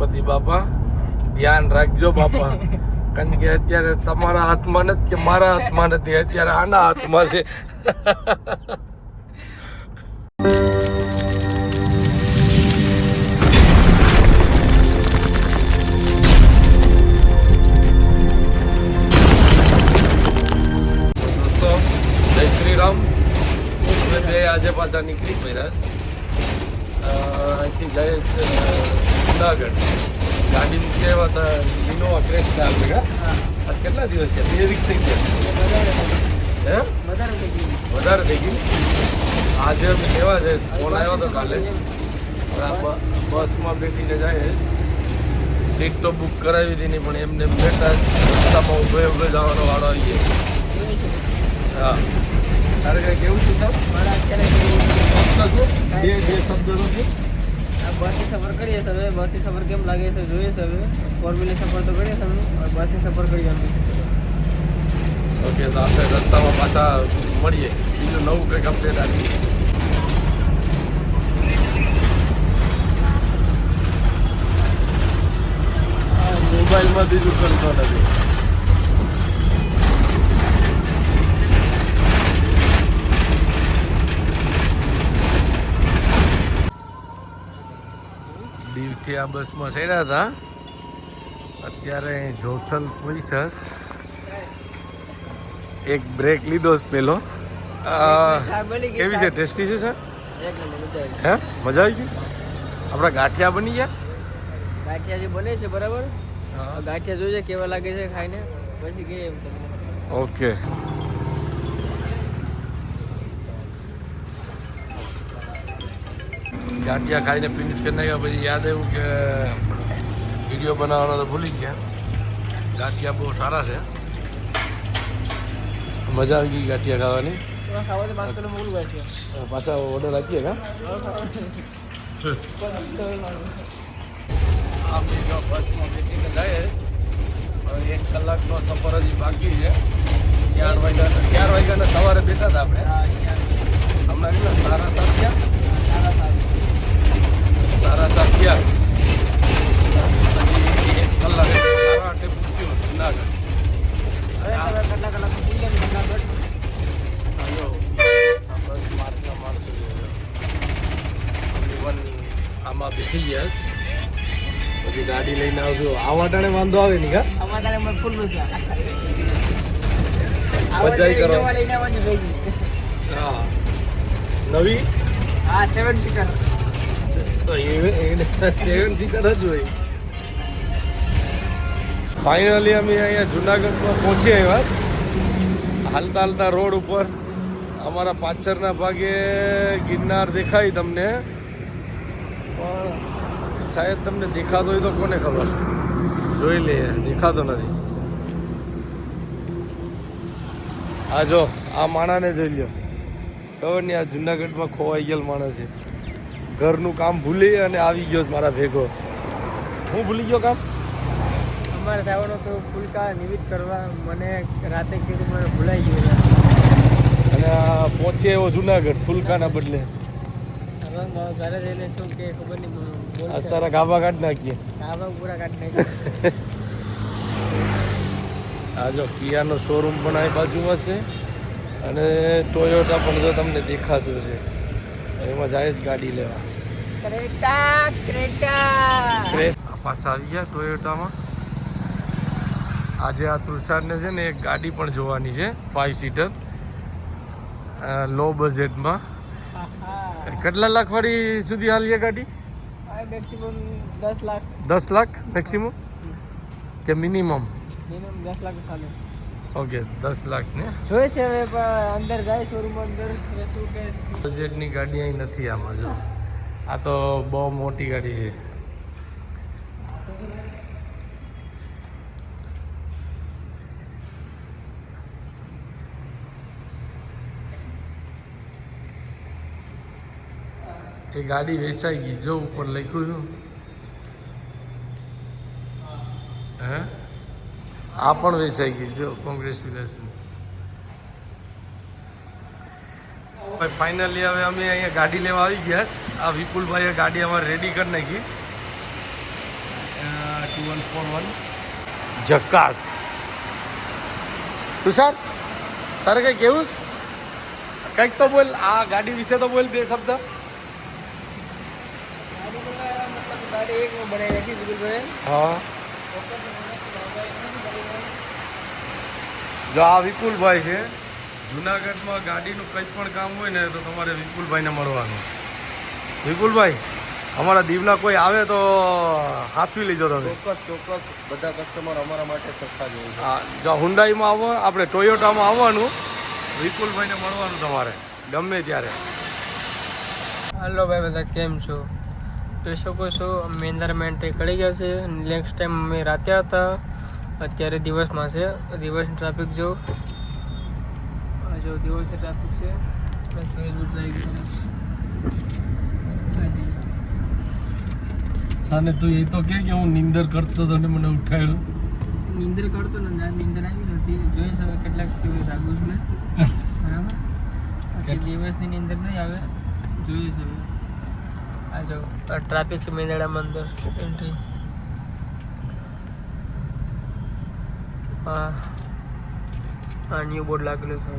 ગણપતિ બાપા ધ્યાન રાખજો બાપા, કારણ કે અત્યારે તમારા હાથમાં નથી કે મારા હાથમાં નથી, અત્યારે આના હાથમાં છે. દોસ્તો જય શ્રી રામ. બે આજે પાછા નીકળી પડ્યા અહીંથી જાય જુનાગઢ. ગાડી મૂકી આવ્યા હતા ઇનોવા ક્રેસ્ટા ભેગા. આજ કેટલા દિવસ થયા? 2 વીક થઈ ગયા. હે વધારે થઈ ગઈ. આજે અમે કહેવા છે ફોન આવ્યો હતો કાલે. બસમાં બેઠીને જાય, સીટ તો બુક કરાવી હતી નહીં, પણ એમને બેઠા રસ્તામાં ઉભે જવાનો વાળો આવી ગયો. હા, તારે કંઈ કેવું છે સર? મારા અત્યારે બે શબ્દો નથી. બસથી સફર કરીએ છે. હવે બસથી સફર કેમ લાગે છે જોઈએ છે. હવે 4 વ્હીલર સફર તો કરીએ છે, બસથી સફર કરીએ અમે. ઓકે, તો આપણે રસ્તામાં પાછા મળીએ. બીજું નવું કંઈક અપડેટ આવી. મોબાઈલમાં બીજું કરતો નથી. દીવથી આ બસમાં ચડ્યા હતા. અત્યારે જોથલ પહોંચ્યા. એક બ્રેક લીધો પેલો. કેવી છે? ટેસ્ટી છે સર? હે, મજા આવી ગઈ. આપણા ગાંઠિયા બની ગયા. ગાંઠિયા જે બને છે બરાબર, ગાંઠિયા જોઈએ કેવા લાગે છે ખાઈને, પછી કે એમ તમને. ઓકે, ગાંઠિયા ખાઈને ફિનિશ કરી નાખ્યા. પછી યાદ આવ્યું કે વિડીયો બનાવવાનો તો ભૂલી ગયા. ગાંઠિયા બહુ સારા છે, મજા આવી ગઈ ગાંઠિયા ખાવાની. ખાવા તો 5 કિલો મોકલું ગાંઠિયા. પાછા ઓર્ડર આપીએ કા? આ બીજો બસમાં બેઠીને જાય. 1 કલાકનો સફર હજી બાકી છે. 4 વાગ્યાના સવારે બેઠા હતા આપણે. હમણાં કેટલા? 7:30 થયા. 7:30 થયા. હજી 1 કલાક 8 પૂછ્યું જુનાગઢ. કેટલા કલાક જુનાગઢ? બસ માર્ગના માણસો આમાં બેસી ગયા. પછી ગાડી લઈને આવજો. આ વાટાણે વાંધો આવે નહીં કા? અમારે મને ફૂલ મજા બજાઈ કરો. લઈને આવવાની ભેગી. હા, નવી. હા, 7 સીટર. તો 7 સીટર જ હોય. ફાઇનલી અમે અહીંયા જુનાગઢમાં પહોંચી આવ્યા. હાલતા હાલતા રોડ ઉપર અમારા પાછળના ભાગે ગિરનાર દેખાય તમને, પણ શાયદ તમને દેખાતો હોય તો કોને ખબર. જોઈ લે, દેખાતો નથી. આ જો આ માણાને જોઈ લ્યો. ખબર નહીં આ જુનાગઢમાં ખોવાઈ ગયેલ માણસ છે. ઘરનું કામ ભૂલી અને આવી ગયો છે મારા ભેગો. હું ભૂલી ગયો કામ. અમારે જવાનો તો ફૂલકા નિમિત્ત કરવા. મને રાતે કીધું, મને ભૂલાઈ ગયું. અને આ પહોંચી આવ્યો જુનાગઢ ફૂલકાના બદલે. હવે ઘરે જઈને શું કે ખબર નહીં. આજ તારા ગાભા કાઢ નાખીએ. કાબા પૂરા કાઢી નાખ્યા. આ જો કિયાનો શોરૂમ પણ આ બાજુમાં છે, અને ટોયોટા પણ જો તમને દેખાતું છે. એમાં જાય જ ગાડી લેવા. ક્રેટા પાછા આવી ગયા ટોયોટામાં. આજે આ તુષારને છે ને એક ગાડી પણ જોવાની છે, 5 સીટર લો બજેટમાં. કેટલા લાખ વાળી સુધી હાલી ગાડી? મેક્સિમમ 10 લાખ. 10 લાખ મેક્સિમમ કે મિનિમમ? મિનિમમ 10 લાખ ચાલે. ઓકે, 10 લાખ ને જોઈએ છે હવે, પણ અંદર જાય શોરૂમ અંદર શું કે બજેટની ગાડી અહીં નથી આમાં. જો આ તો બહુ મોટી ગાડી છે. એ ગાડી વેચાઈ ગઈ. જો ઉપર લખ્યું છું. હે, આ પણ વેચાઈ ગઈ. જો કોંગ્રેચ્યુલેશન્સ. ફાઇનલી હવે અમે અહીંયા ગાડી લેવા આવી ગયા. આ વિપુલભાઈએ ગાડી અમારે રેડી કરી નાખી. 2141 જકાસ. તુષાર તારે કંઈ કેવું છે? કંઈક તો બોલ, આ ગાડી વિશે તો બોલ બે શબ્દ. ગાડી એક બનાવી રાખી વિપુલભાઈ. હા, જો આ વિપુલભાઈ છે. જુનાગઢમાં ગાડીનું કંઈ પણ કામ હોય ને તો તમારે વિપુલભાઈને મળવાનું. વિપુલભાઈ, અમારા દીવના કોઈ આવે તો હાથવી લીધો તમે. ચોક્કસ બધા કસ્ટમર અમારા માટે સસ્તા જ હોય છે. હા, જો હુન્ડાઈમાં આવો, આપણે ટોયોટામાં આવવાનું, વિપુલભાઈને મળવાનું તમારે ગમે ત્યારે. હાલો ભાઈ, બધા કેમ છો? જોઈ શકો છો અમે અંધારામાં એન્ટ્રી કરી ગયા છે. નેક્સ્ટ ટાઈમ અમે રાતે હતા, અત્યારે દિવસમાં છે. દિવસની ટ્રાફિક જો દિવસની ટ્રાફિક છે. અને તું એ તો કે હું નિંદર કરતો હતો ને મને ઉઠાડ્યું. નીંદર કરતો ને નીંદર આવી નથી. જોઈ શકો કેટલાક સીવી જાગું છું બરાબર. દિવસની નીંદર નહીં આવે. જોઈએ છે આ જો ટ્રાફિક છે મેંદડામાં અંદર એન્ટ્રી. આ ન્યૂ બોર્ડ લાગેલો છે.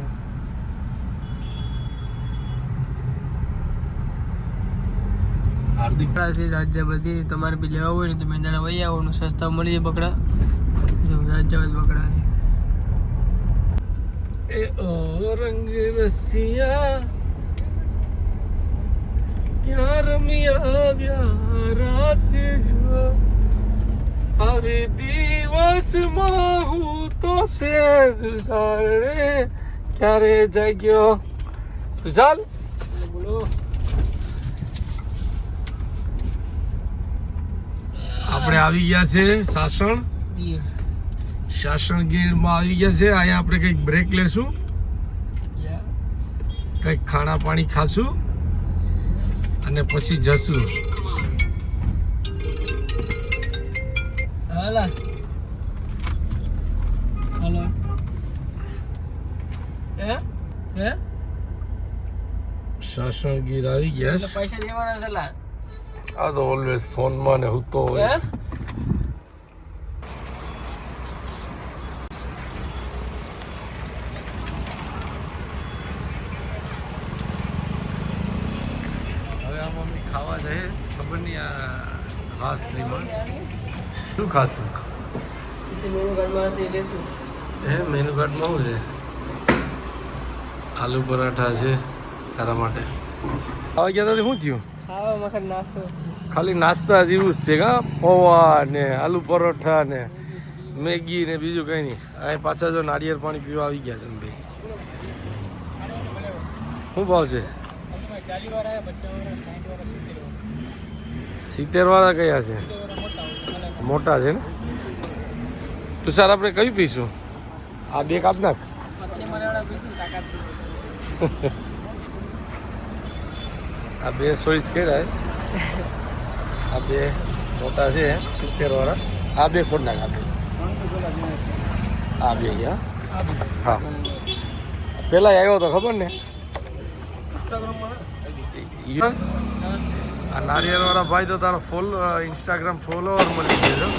હાર્દિક છે જાજા બધી. તમારે બી લેવા હોય ને તો મેંદાણા વહી આવવાનું, સસ્તા મળી જાય બકડા. જો જાજા જ બકડા છે. એ ઓ રંગ રસિયા ક્યાં રમ્યા વ્યારા સે જો હવે દિવસમાં હું તો સે ગુજારે ક્યારે જાગ્યો. ચાલ બોલો. આપણે આવી ગયા છે સાસણ. ગીર સાસણ ગીરમાં આવી ગયા છે. અહીંયા આપણે કંઈક બ્રેક લેશું, કંઈક ખાણા પાણી ખાશું અને પછી જશું. હાલા હાલો હે સાસણ ગીર આવી ગયા છે. પૈસા દેવાના છે લા. આ તો ઓલવેઝ ફોનમાં ને હું તો હોય. હવે આ મમ્મી ખાવા જાય છે. ખબર નહીં આ રાસ શ્રીમાં શું ખાશું. મેનુ કાર્ડમાં છે લેશું. મેનુ કાર્ડમાં શું છે? આલુ પરાઠા છે તારા માટે. આવા ગયા હતા શું થયું? ખાવા મખર નાસ્તો. ખાલી નાસ્તા જેવું જ છે કા. પૌવા ને આલુ પરોઠા ને મેગી ને બીજું કંઈ નહીં. અહીં પાછા જો નાળિયેર પાણી પીવા આવી ગયા છે ને ભાઈ. શું ભાવ છે? 40 વાળા 50 વાળા 70 વાળા કયા છે? મોટા છે ને. તો સર આપણે કયું પીશું? આ બે કાપ નાખ. આ બે ચોઈસ કર્યા છે. આ બે મોટા છે 70 વાળા. આ બે ફોડ નાખ. આ બે હા. પેલા આવ્યો તો ખબર ને. આ નારિયેળ વાળા ભાઈ તો તારો ઇન્સ્ટાગ્રામ ફોલોવર મળી ગયો.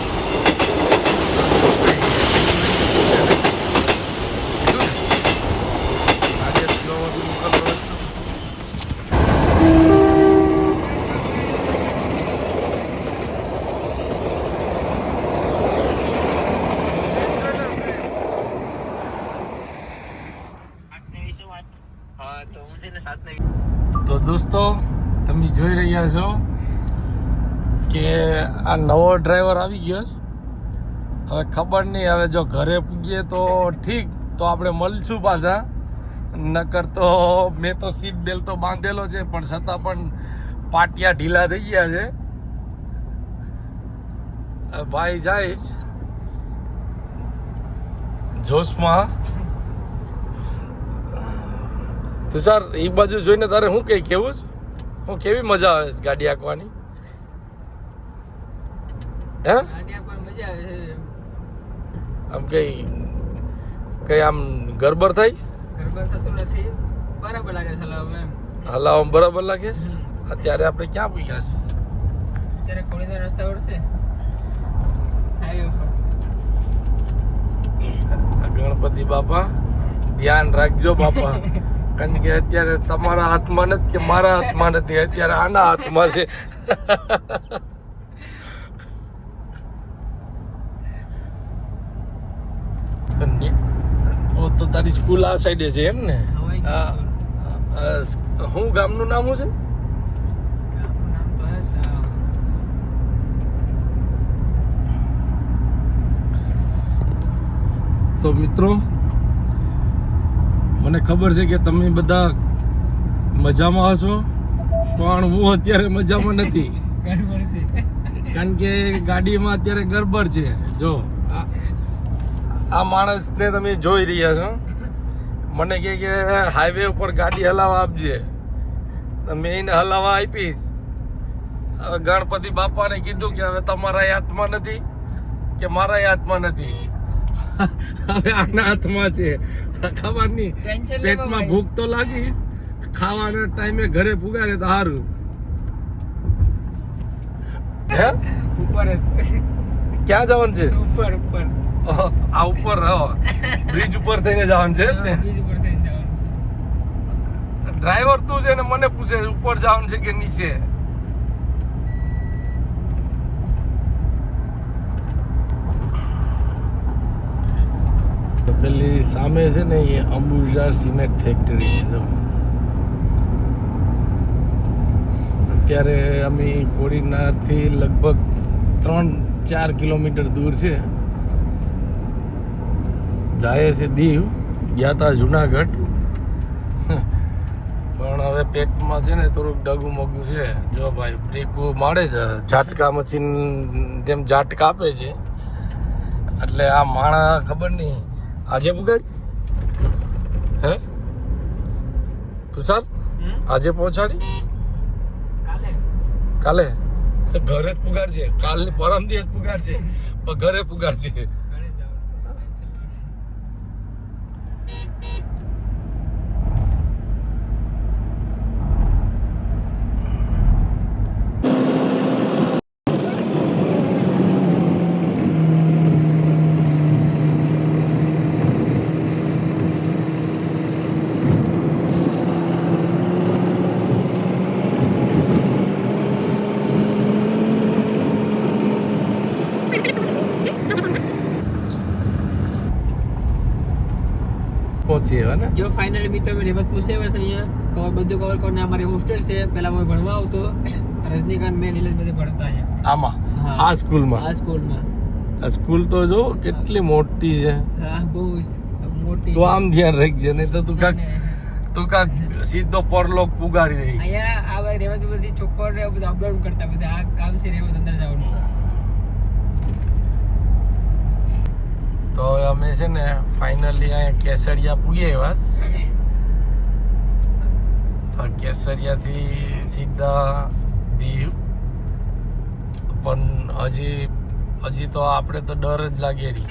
તો દોસ્તો તમે જોઈ રહ્યા છો કે આ નવો ડ્રાઈવર આવી ગયો છે. હવે ખબર નહીં, હવે જો ઘરે પૂગીએ તો ઠીક, તો આપણે મળશું પાછા. નકર તો મેં તો સીટ બેલ્ટ તો બાંધેલો છે, પણ છતાં પણ પાટિયા ઢીલા થઈ ગયા છે. ભાઈ જઈશ જોશમાં. તુષાર એ બાજુ જોઈને તારે શું કઈ કેવું છે? હું કેવી મજા આવે છે ગાડી હાંકવાની? હે આમ કઈ આમ ગરબર થાય? હલાવવામાં બરાબર લાગે છે. અત્યારે આપણે ક્યાં પૂગ્યા છે? અત્યારે કોળીનો રસ્તા વળશે. ગણપતિ બાપા ધ્યાન રાખજો બાપા, કારણ કે અત્યારે તમારા હાથમાં નથી કે મારા હાથમાં નથી, અત્યારે આના હાથમાં છે. તો તારી સ્કૂલ આ સાઈડે છે એમ ને? હું ગામનું નામ શું છે? નામ તો હે તો મિત્રો મને ખબર છે કે તમે બધા મજામાં હશો, પણ હું અત્યારે મજામાં નથી, ગડબડ છે. કારણ કે ગાડીમાં અત્યારે ગરબડ છે. જો આ માણસને તમે જોઈ રહ્યા છો, મને કહે કે હાઈવે ઉપર ગાડી હલાવવા આપજે, તો મેં એને હલાવવા આપીશ. હવે ગણપતિ બાપાને કીધું કે હવે તમારા હાથમાં નથી કે મારા હાથમાં નથી, હવે આના હાથમાં છે. ખબર નહીં, ટેન્શન લેવા પેટમાં ભાઈ. ભૂખ તો લાગીશ, ખાવાના ટાઈમે ઘરે પુગાડે તો સારું. હે ઉપર જ. ક્યાં જવાનું છે? ઉપર ઉપર આ ઉપર બ્રિજ ઉપર થઈને જવાનું છે એમ ને? બીજ ઉપર થઈને જવાનું છે. ડ્રાઈવર તું છે ને મને પૂછે ઉપર જવાનું છે કે નીચે. તો પેલી સામે છે ને એ અંબુજા સિમેન્ટ ફેક્ટરી છે. જો અત્યારે અમે કોડીનારથી લગભગ 3-4 કિલોમીટર દૂર છે, જાય છે દીવ, ગયા હતા જુનાગઢ, પણ હવે પેટમાં છે ને થોડુંક ડગું મગું છે. જો ભાઈ બ્રેકો મારે છે, ઝાટકા મશીન જેમ ઝાટકા આપે છે, એટલે આ માણા ખબર નહીં આજે પુગાડી હે તુષાર, આજે પહોંચાડી કાલે કાલે ઘરે જ પુગાડજે, કાલની પરમ દિવસ પુગાડજે, પણ ઘરે પુગાડજે. ઘરે જવાનું પહોંચી એવા ને. જો ફાઇનલી મિત્રો મેં રેવત પૂછે બસ અહીંયા બધું કવર કરીને અમારી હોસ્ટેલ છે. પહેલા હું ભણવા આવતો, રજનીકાંત મેં નીલેશ બધે ભણતા અહીંયા આમાં હા. આ સ્કૂલમાં. આ સ્કૂલમાં. આ સ્કૂલ તો જો કેટલી મોટી છે. હા બહુ મોટી તું આમ ધ્યાન રાખજે, નહીં તો તું કાક સીધો પરલોક પુગાડી દે. અહીંયા આ રેવત બધી ચોખ્ખો ને બધું અપડાઉન કરતા બધા. આ કામ છે રેવત અંદર જવાનું. તો હવે અમે છે ને ફાઇનલી અહીંયા કેસરિયા પૂગી આવ્યા. કેસરિયાથી સીધા દીવ, પણ હજી તો આપણે તો ડર જ લાગે રહી.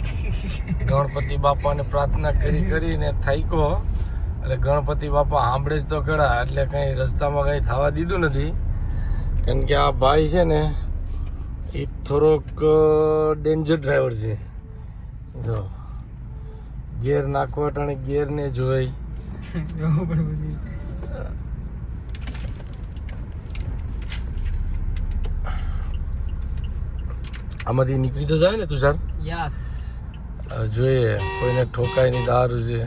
ગણપતિ બાપાને પ્રાર્થના કરીને થાક્યો, એટલે ગણપતિ બાપા સાંભળે જ તો ખરા, એટલે કંઈ રસ્તામાં કંઈ થવા દીધું નથી. કારણ કે આ ભાઈ છે ને એ થોડોક ડેન્જર ડ્રાઈવર છે. જો ગેર નાખવા ટાણે ગેર ને જોઈ. આમાંથી નીકળી તો જાય ને તુષાર? યસ. જોઈએ કોઈને ઠોકાય નહીં, દારૂ છે.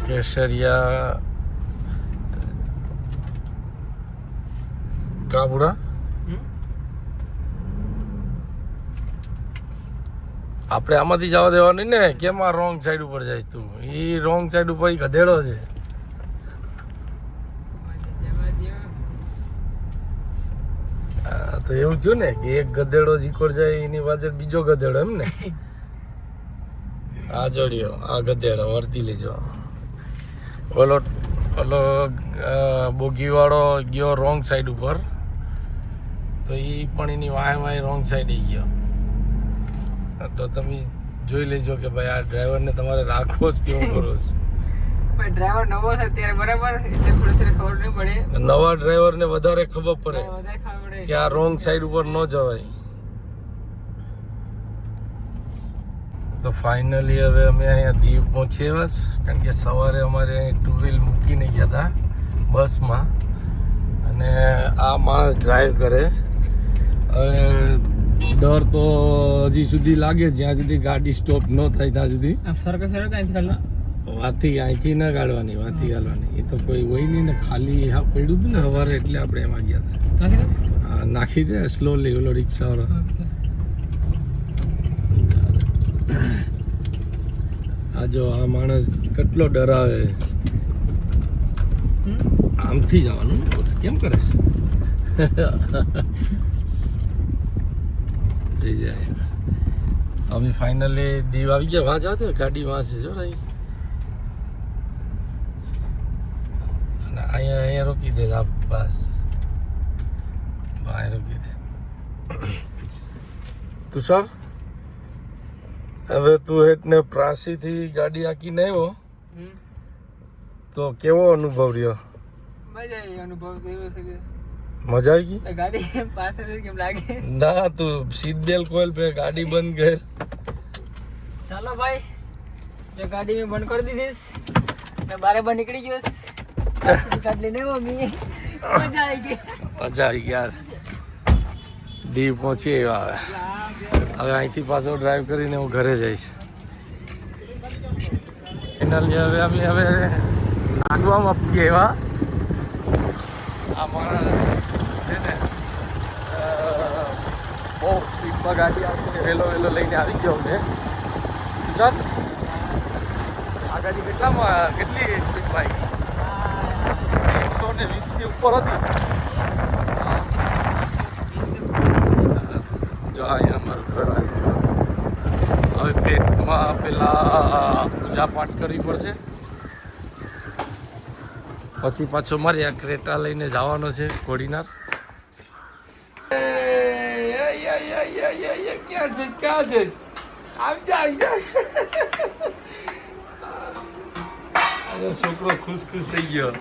કેસરિયા કાબુડા આપણે આમાંથી જવા દેવાની ને. કેમ આ રોંગ સાઈડ ઉપર જાય તું? એ રોંગ સાઈડ ઉપર ગધેડો છે. તો એવું થયું ને કે એક ગધેડો જીકોર જાય એની પાછળ બીજો ગધેડો એમ ને. આ જોડ્યો આ ગધેડો વર્તી લેજો. ઓલો બોગીવાળો ગયો રોંગ સાઈડ ઉપર, તો એ પણ એની વાય રોંગ સાઈડ ગયો. તો તમે જોઈ લેજો કે ભાઈ આ ડ્રાઈવરને તમારે રાખવો જ કેવો કરો છો. પણ ડ્રાઈવર નવો છે ત્યારે બરાબર એટલે થોડી ખબર નહીં પડે. નવા ડ્રાઈવરને વધારે ખબર પડે વધારે ખબર પડે કે આ રોંગ સાઈડ ઉપર ન જવાય. તો ફાઇનલી હવે અમે અહીંયા દીવ પહોંચી આવ્યા છે. કારણ કે સવારે અમારે અહીં 2 વ્હીલ મૂકીને ગયા હતા બસમાં અને આ માણસ ડ્રાઈવ કરે. હવે ડર તો હજી સુધી લાગે જ્યાં સુધી ગાડી સ્ટોપ ન થાય ત્યાં સુધી. સરકાર કાંઈ કાઢલા વાથી અહીંથી ના કાઢવાની વાથી કાઢવાની એ તો કોઈ હોય નહીં ને ખાલી હા પડ્યું હતું ને સવારે એટલે આપણે એમાં ગયા હતા. હા નાખી દે સ્લોલી ઓલો રિક્ષાવાળો. આ જો આ માણસ કેટલો ડરાવે. આમથી જવાનું કેમ કરે છે? થઈ જાય. અમે ફાઇનલી દીવ આવી ગયા. વાં જાતે ગાડી વાં છે જો રહી. અને અહીંયા રોકી દે આ બસ અહીંયા રોકી દે. તું સર હવે તું હેઠને પ્રાસીથી ગાડી આંકીને આવ્યો તો કેવો અનુભવ રહ્યો? મજા આવી. અનુભવ તો એવો છે કે મજા આવી ગઈ? ગાડી પાસે કેમ લાગે. ના તું સીટ બેલ્ટ ખોલ પે ગાડી બંધ કર. ચાલો ભાઈ જો ગાડી મેં બંધ કરી દીધીશ ને બારે બાર નીકળી ગયો. કાઢ લઈને મમ્મી મજા આવી ગઈ. મજા આવી યાર. દીવ પહોંચી આવ્યા. હવે અહીંથી પાછો ડ્રાઈવ કરીને હું ઘરે જઈશ. ફાઇનલી હવે અમે નાગવામાં આપીએ એવા. આ માણસ છે ને બહુ સ્પીડમાં ગાડી આપીને વહેલો લઈને આવી ગયો અમને. ચાલ આ ગાડી કેટલી સ્પીડમાં આવી? 120ની ઉપર હતી. જો અહીંયા અમારું ઘર આવ્યું. હવે પેટમાં પેલા પૂજા પાઠ કરવી પડશે પછી પાછો મારે આ ક્રેટા લઈને જવાનો છે કોડીનાર. ક્યાં છે આવી જા. છોકરો ખુશ થઈ ગયો.